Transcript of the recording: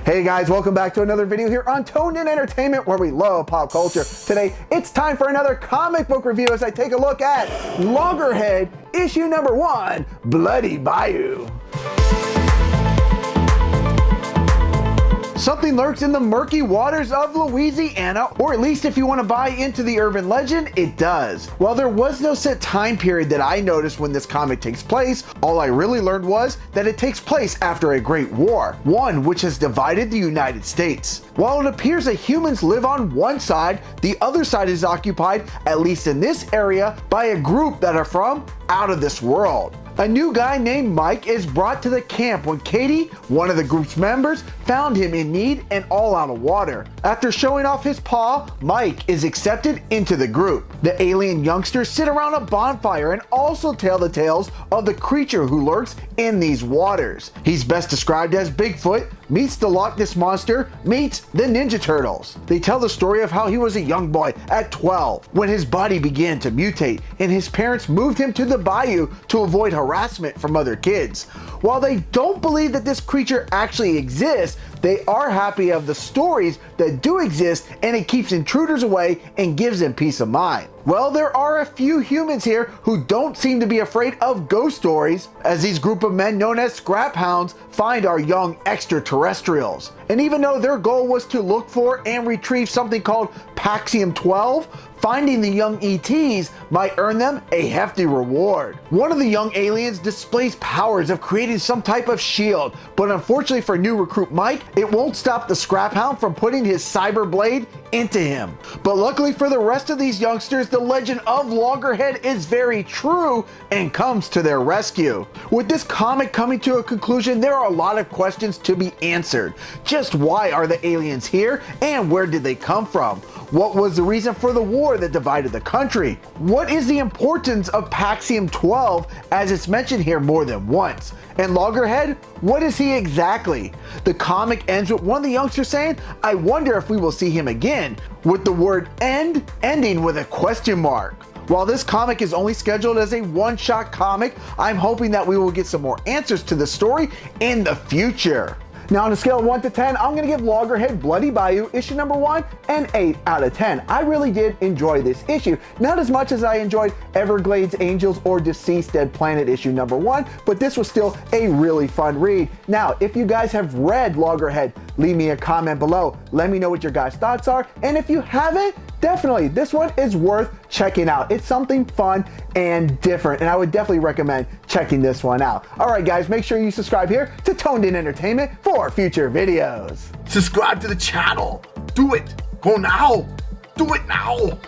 Hey guys, welcome back to another video here on Toned In Entertainment, where we love pop culture. Today, it's time for another comic book review as I take a look at Loggerhead, issue number 1, Bloody Bayou. Something lurks in the murky waters of Louisiana, or at least if you want to buy into the urban legend, it does. While there was no set time period that I noticed when this comic takes place, all I really learned was that it takes place after a great war, one which has divided the United States. While it appears that humans live on one side, the other side is occupied, at least in this area, by a group that are from out of this world. A new guy named Mike is brought to the camp when Katie, one of the group's members, found him in need and all out of water. After showing off his paw, Mike is accepted into the group. The alien youngsters sit around a bonfire and also tell the tales of the creature who lurks in these waters. He's best described as Bigfoot, meets the Loch Ness monster, meets the Ninja Turtles. They tell the story of how he was a young boy at 12 when his body began to mutate and his parents moved him to the Bayou to avoid harassment from other kids. While they don't believe that this creature actually exists, they are happy of the stories that do exist, and it keeps intruders away and gives them peace of mind. Well, there are a few humans here who don't seem to be afraid of ghost stories, as these group of men known as scrap hounds find our young extraterrestrials. And even though their goal was to look for and retrieve something called Paxium 12, finding the young ETs might earn them a hefty reward. One of the young aliens displays powers of creating some type of shield, but unfortunately for new recruit Mike, it won't stop the scrap hound from putting his cyber blade into him. But luckily for the rest of these youngsters, the legend of Loggerhead is very true and comes to their rescue. With this comic coming to a conclusion, there are a lot of questions to be answered. Just why are the aliens here, and where did they come from? What was the reason for the war that divided the country? What is the importance of Paxium 12 as it's mentioned here more than once? And Loggerhead, what is he exactly? The comic ends with one of the youngsters saying, "I wonder if we will see him again," with the word end ending with a question mark. While this comic is only scheduled as a one-shot comic, I'm hoping that we will get some more answers to the story in the future. Now on a scale of 1 to 10, I'm going to give Loggerhead Bloody Bayou issue number 1 an 8 out of 10. I really did enjoy this issue. Not as much as I enjoyed Everglades Angels or Deceased Dead Planet issue number 1, but this was still a really fun read. Now, if you guys have read Loggerhead, leave me a comment below. Let me know what your guys' thoughts are. And if you haven't, definitely, this one is worth checking out. It's something fun and different, and I would definitely recommend checking this one out. All right, guys, make sure you subscribe here to Toned In Entertainment for future videos. Subscribe to the channel. Do it. Go now. Do it now.